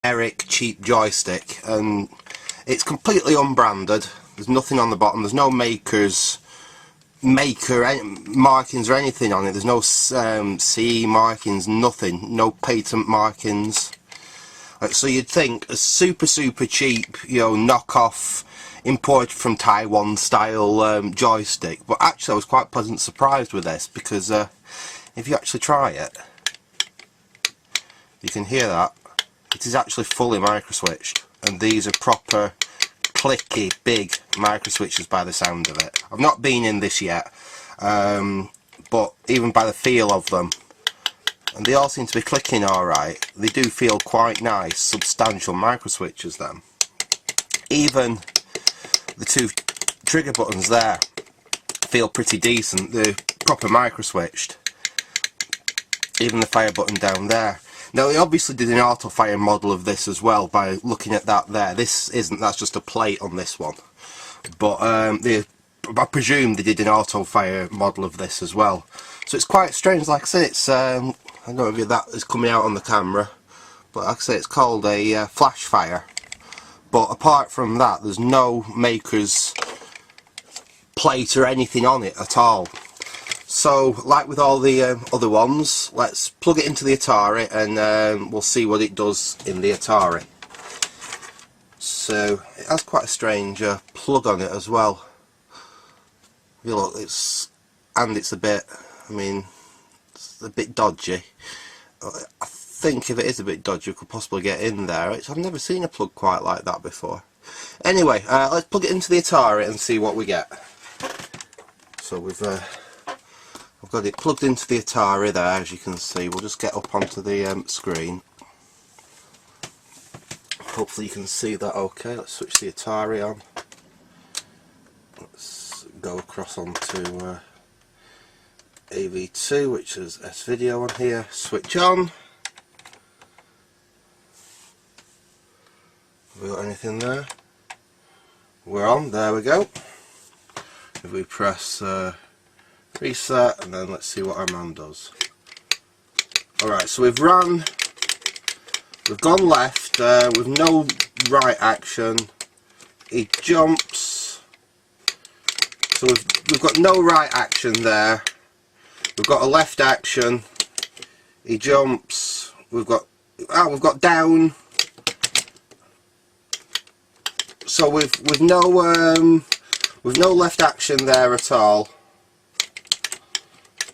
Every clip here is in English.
generic cheap joystick, and it's completely unbranded. There's nothing on the bottom, there's no markings or anything on it. There's no CE markings, nothing, no patent markings. So you'd think a super cheap, you know, knockoff, imported from Taiwan style joystick, but actually I was quite pleasantly surprised with this, because if you actually try it, you can hear that it is actually fully microswitched, and these are proper clicky big microswitches by the sound of it. I've not been in this yet, but even by the feel of them, and they all seem to be clicking alright, they do feel quite nice, substantial microswitches then. Even the two trigger buttons there feel pretty decent, they're proper microswitched. Even the fire button down there. Now they obviously did an auto fire model of this as well by looking at that there. This isn't, that's just a plate on this one. But I presume they did an auto fire model of this as well. So it's quite strange, like I said, it's, I don't know if that is coming out on the camera, but like I say, it's called a Flashfire. But apart from that, there's no maker's plate or anything on it at all. So, like with all the other ones, let's plug it into the Atari and we'll see what it does in the Atari. So, it has quite a strange plug on it as well. You look, it's a bit, I mean, it's a bit dodgy. I think if it is a bit dodgy, we could possibly get in there. I've never seen a plug quite like that before. Anyway, let's plug it into the Atari and see what we get. So I've got it plugged into the Atari there, as you can see. We'll just get up onto the screen. Hopefully you can see that okay. Let's switch the Atari on. Let's go across onto AV2, which is S-Video on here. Switch on. Have we got anything there? We're on, there we go. If we press reset, and then let's see what our man does. Alright, so we've gone left with no right action. He jumps. So we've got no right action there. We've got a left action. He jumps. We've got down. So with no left action there at all.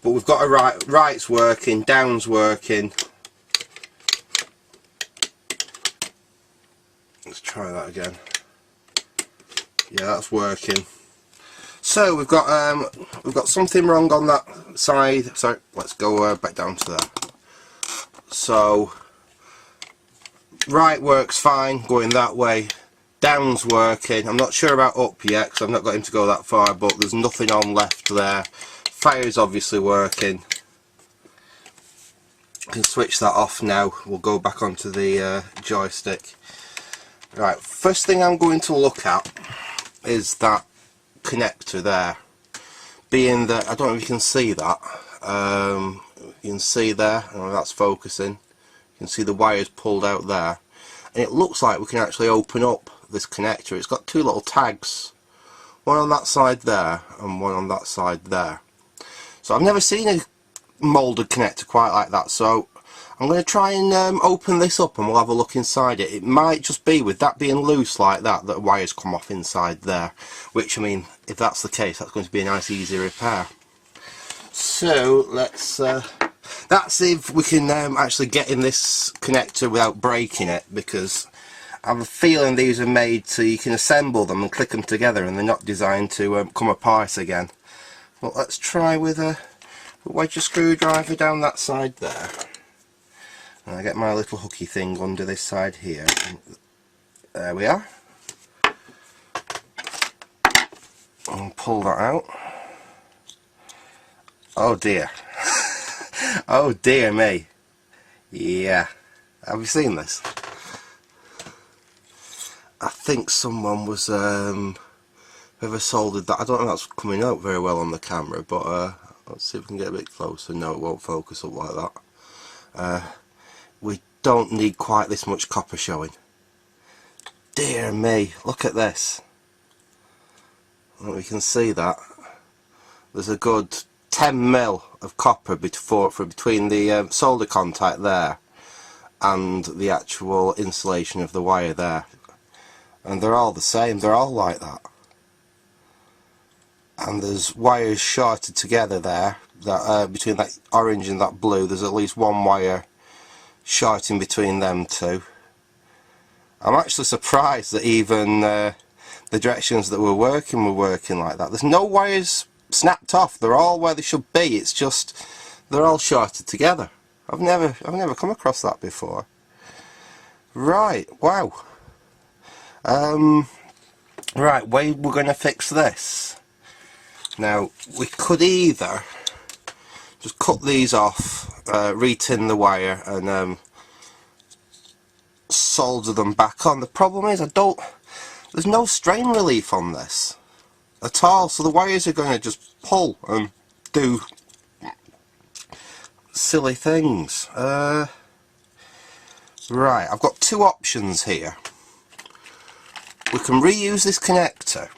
But we've got a right's working, down's working. Let's try that again. Yeah, that's working. So we've got something wrong on that side. So let's go back down to there. So right works fine, going that way. Down's working. I'm not sure about up yet because I've not got him to go that far, but there's nothing on left there. Fire's obviously working. I can switch that off now. We'll go back onto the joystick. Right, first thing I'm going to look at is that connector there. Being that, I don't know if you can see that. You can see there, I don't know if that's focusing. You can see the wires pulled out there. And it looks like we can actually open up this connector. It's got two little tags. One on that side there and one on that side there. So I've never seen a moulded connector quite like that, so I'm going to try and open this up and we'll have a look inside it. It might just be with that being loose like that wires come off inside there, which, I mean, if that's the case, that's going to be a nice easy repair. So let's see if we can actually get in this connector without breaking it, because I have a feeling these are made so you can assemble them and click them together and they're not designed to come apart again. Well, let's try with a wedge screwdriver down that side there. And I get my little hooky thing under this side here. There we are. And pull that out. Oh dear. Oh dear me. Yeah. Have you seen this? I think someone was whoever soldered that. I don't know if that's coming out very well on the camera, but let's see if we can get a bit closer. No, it won't focus up like that. We don't need quite this much copper showing. Dear me, look at this. Well, we can see that there's a good 10 mil of copper between the solder contact there and the actual insulation of the wire there, and they're all the same, they're all like that. And there's wires shorted together there, that between that orange and that blue, there's at least one wire shorting between them two. I'm actually surprised that even the directions that we're working like that. There's no wires snapped off, they're all where they should be, it's just they're all shorted together. I've never come across that before. Right, wow. Right, way we're going to fix this. Now, we could either just cut these off, re-tin the wire and solder them back on. The problem is there's no strain relief on this at all, so the wires are going to just pull and do silly things. Right, I've got two options here. We can reuse this connector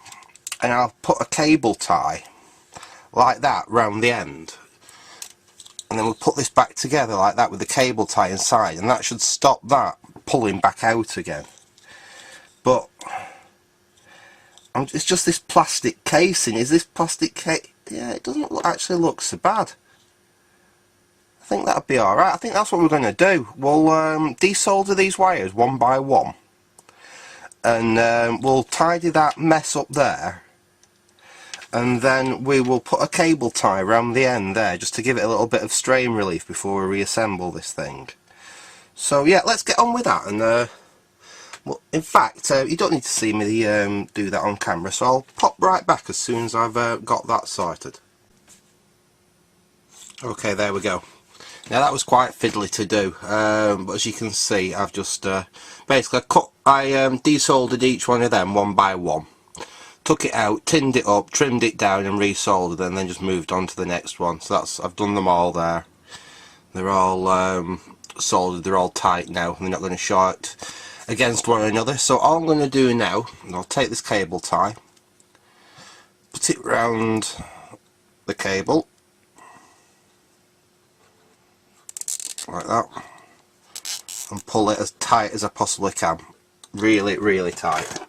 and I'll put a cable tie like that round the end, and then we'll put this back together like that with the cable tie inside, and that should stop that pulling back out again. But it's just this plastic casing. Is this plastic case? Yeah, it doesn't actually look so bad. I think that'd be alright. I think that's what we're going to do. We'll desolder these wires one by one, and we'll tidy that mess up there, and then we will put a cable tie around the end there just to give it a little bit of strain relief before we reassemble this thing. So yeah, let's get on with that. And well, in fact, you don't need to see me do that on camera, so I'll pop right back as soon as I've got that sorted. Okay, there we go. Now that was quite fiddly to do, but as you can see, I've just basically desoldered each one of them one by one, took it out, tinned it up, trimmed it down and resoldered, and then just moved on to the next one. So I've done them all there. They're all soldered, they're all tight now, they're not going to short against one another. So all I'm going to do now, I'll take this cable tie, put it round the cable like that, and pull it as tight as I possibly can, really, really tight.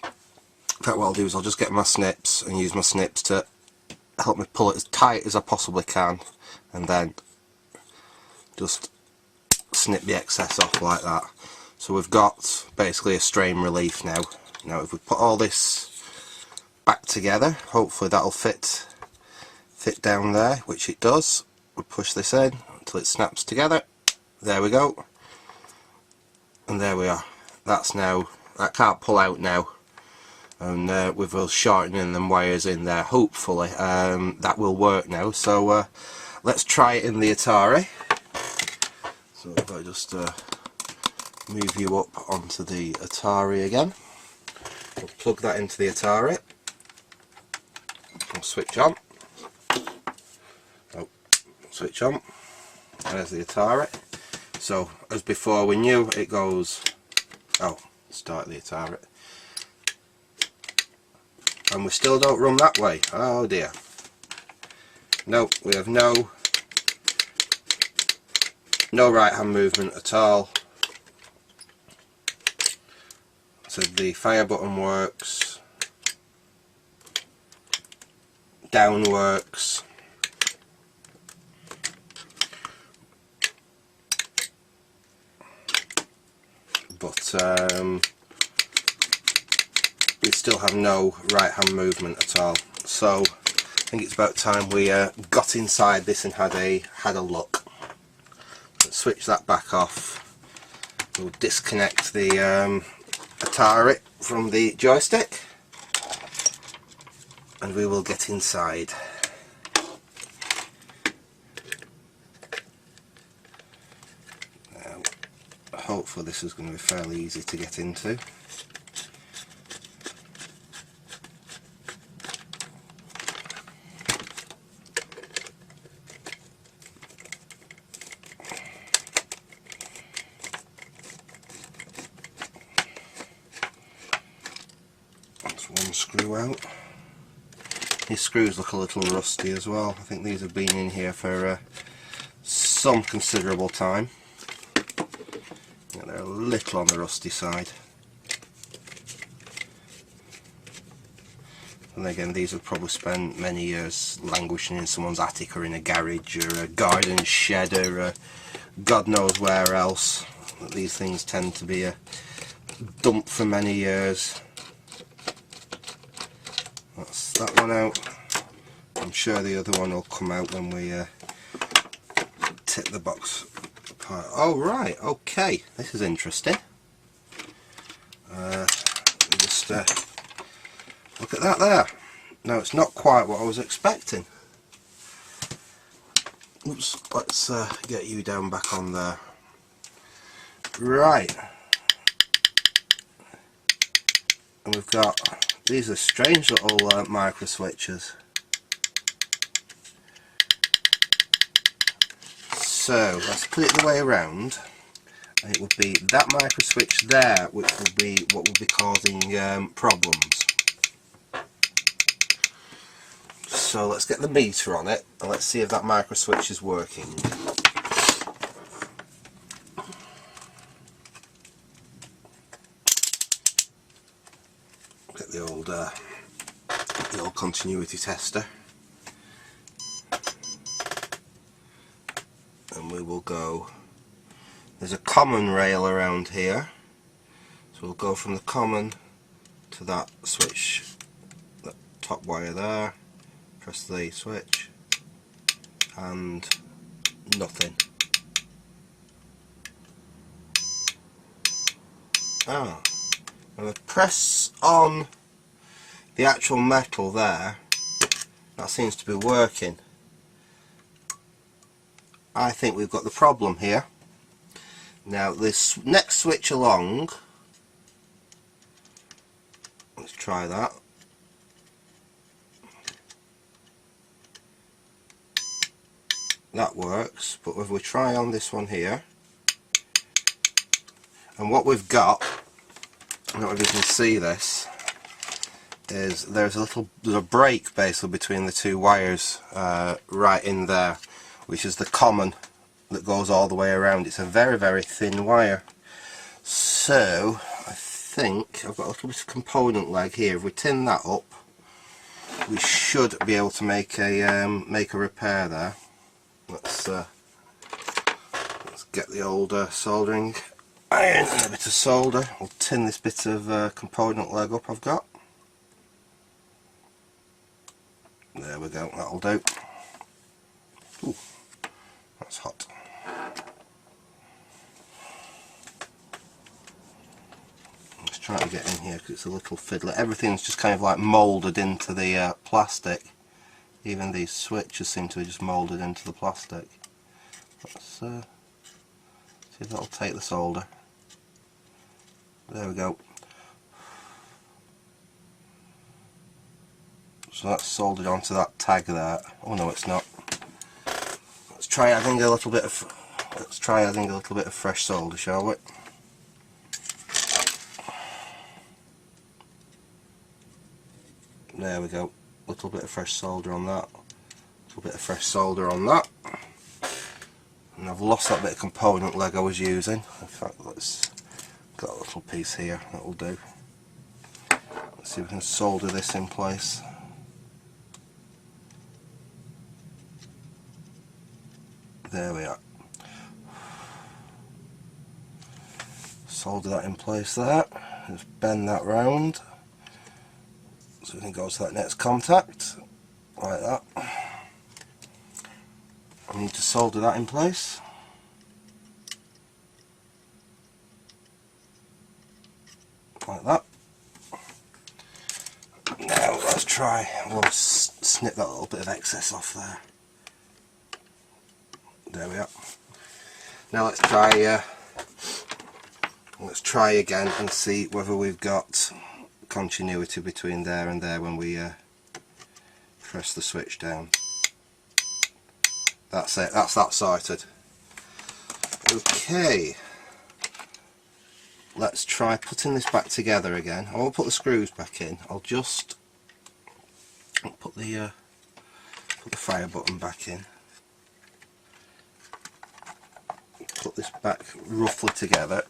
In fact, what I'll do is I'll just get my snips and use my snips to help me pull it as tight as I possibly can, and then just snip the excess off like that. So we've got basically a strain relief now. Now if we put all this back together, hopefully that'll fit down there, which it does. We push this in until it snaps together. There we go. And there we are. That can't pull out now. And with us shortening them wires in there, hopefully that will work now. So let's try it in the Atari. So if I just move you up onto the Atari again, we'll plug that into the Atari, we'll switch on, switch on, there's the Atari. So as before we knew it goes, start the Atari, and we still don't run that way. Oh dear. Nope, we have no right hand movement at all. So the fire button works, down works, but we still have no right hand movement at all. So I think it's about time we got inside this and had a look. Let's switch that back off. We'll disconnect the Atari from the joystick, and we will get inside. Now, hopefully this is going to be fairly easy to get into. one screw out. These screws look a little rusty as well. I think these have been in here for some considerable time. Yeah, they're a little on the rusty side. And again, these have probably spent many years languishing in someone's attic or in a garage or a garden shed or God knows where else. These things tend to be dumped for many years. That's that one out. I'm sure the other one will come out when we tip the box apart. Oh right, okay, this is interesting. Just look at that there. Now it's not quite what I was expecting. Oops, let's get you down back on there. Right. And we've got, these are strange little micro switches. So let's put it the way around, and it would be that micro switch there which will be what will be causing problems. So let's get the meter on it and let's see if that micro switch is working. Get the old continuity tester, and we will go. There's a common rail around here, so we'll go from the common to that switch, that top wire there. Press the switch and nothing. Ah, and I press on the actual metal there, that seems to be working. I think we've got the problem here. Now this next switch along, let's try that. That works, but if we try on this one here, and what we've got, I don't know if you can see this, is there's a break basically between the two wires right in there, which is the common that goes all the way around. It's a very, very thin wire. So I think I've got a little bit of component leg here. If we tin that up, we should be able to make a repair there. Let's get the old soldering iron and a bit of solder. I'll tin this bit of component leg up I've got. There we go, that'll do. Ooh, that's hot. Let's try to get in here because it's a little fiddler. Everything's just kind of like moulded into the plastic. Even these switches seem to be just moulded into the plastic. Let's see if that'll take the solder. There we go. So that's soldered onto that tag there. Oh no, it's not. Let's try adding a little bit of fresh solder, shall we? There we go. Little bit of fresh solder on that. Little bit of fresh solder on that. And I've lost that bit of component leg I was using. In fact, let's got a little piece here. That'll do. Let's see if we can solder this in place. There we are. Solder that in place there. Just bend that round so we can go to that next contact, like that. I need to solder that in place. Like that. Now let's try, we'll snip that little bit of excess off there. There we are. Now let's try again and see whether we've got continuity between there and there when we press the switch down. That's it, that's that sorted. Okay, let's try putting this back together again. I won't put the screws back in, I'll just put the fire button back in. Put this back roughly together,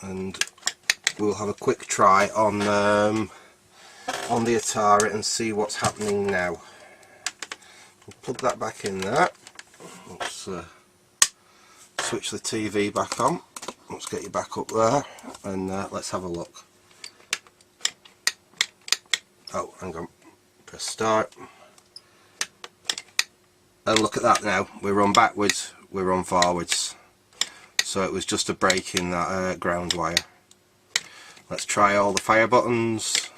and we'll have a quick try on the Atari and see what's happening now. We'll plug that back in there. Let's switch the TV back on. Let's get you back up there, and let's have a look. Oh, hang on. Press start. And look at that now. We run backwards, we run forwards. So it was just a break in that ground wire. Let's try all the fire buttons.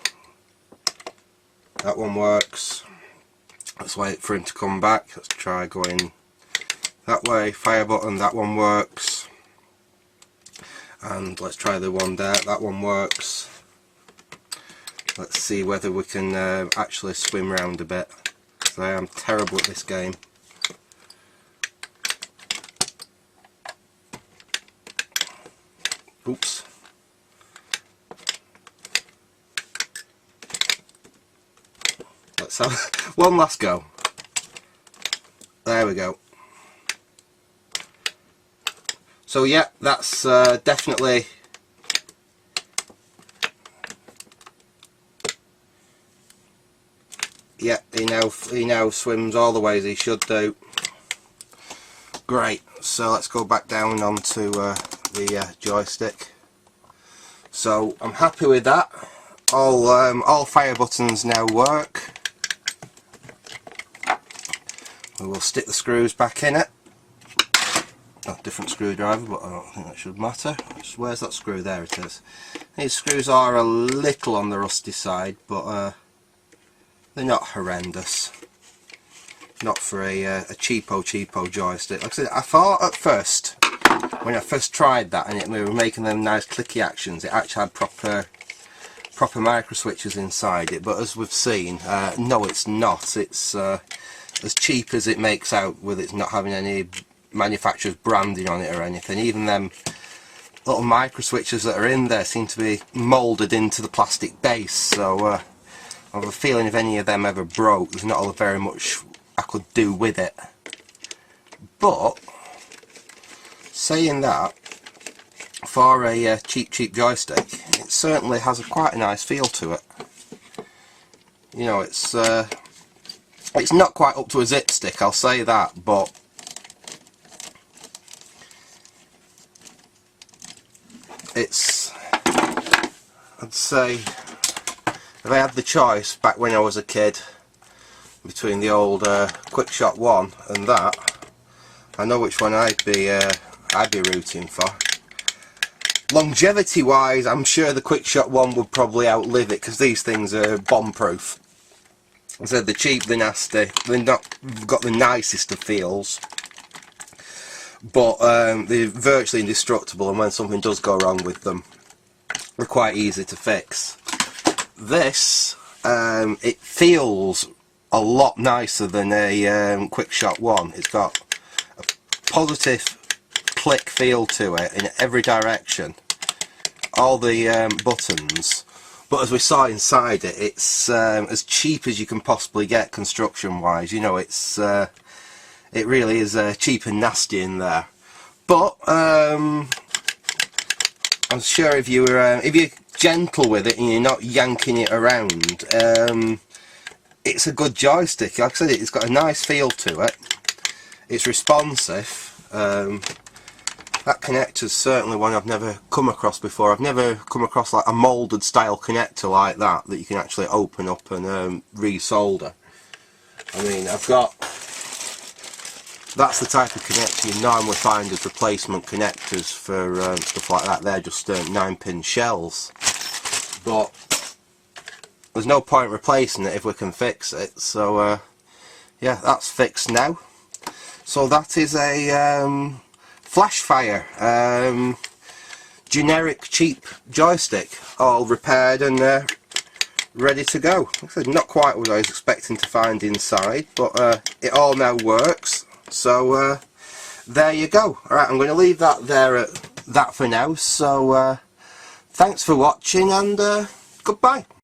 That one works. Let's wait for him to come back. Let's try going that way. Fire button, that one works. And let's try the one there, that one works. Let's see whether we can actually swim around a bit, because I am terrible at this game. Oops. Let's have one last go. There we go. So yeah, that's definitely yeah, he now swims all the ways he should do. Great. So let's go back down onto the joystick. So I'm happy with that. All fire buttons now work. We will stick the screws back in it. Oh, different screwdriver, but I don't think that should matter. Where's that screw? There it is. These screws are a little on the rusty side, but they're not horrendous. Not for a cheapo joystick. Like I said, I thought at first, when I first tried that and we were making them nice clicky actions, it actually had proper micro switches inside it, but as we've seen, no, it's not. It's as cheap as it makes out, with it not having any manufacturer's branding on it or anything. Even them little micro switches that are in there seem to be moulded into the plastic base, so I have a feeling if any of them ever broke, there's not very much I could do with it. But saying that, for a cheap joystick, it certainly has quite a nice feel to it. You know, it's not quite up to a zip stick, I'll say that, but it's, I'd say, if I had the choice back when I was a kid between the old Quickshot 1 and that, I know which one I'd be rooting for. Longevity wise, I'm sure the Quickshot 1 would probably outlive it, because these things are bomb proof. I said they're cheap, they're nasty, they're not got the nicest of feels, but they're virtually indestructible, and when something does go wrong with them, they're quite easy to fix. This, it feels a lot nicer than a Quickshot 1. It's got a positive click feel to it in every direction. All the buttons. But as we saw inside it, it's as cheap as you can possibly get construction wise. You know, it's it really is cheap and nasty in there. But I'm sure if you're gentle with it and you're not yanking it around, it's a good joystick. Like I said, it's got a nice feel to it. It's responsive. That connector's certainly one I've never come across before. I've never come across like a moulded style connector like that you can actually open up and resolder. I mean, I've got, that's the type of connector you normally find as replacement connectors for stuff like that. They're just 9-pin shells, but there's no point replacing it if we can fix it. So yeah, that's fixed now. So that is a Flashfire generic cheap joystick, all repaired and ready to go. Like I said, not quite what I was expecting to find inside, but it all now works. So there you go. Alright, I'm going to leave that there at that for now. So thanks for watching, and goodbye.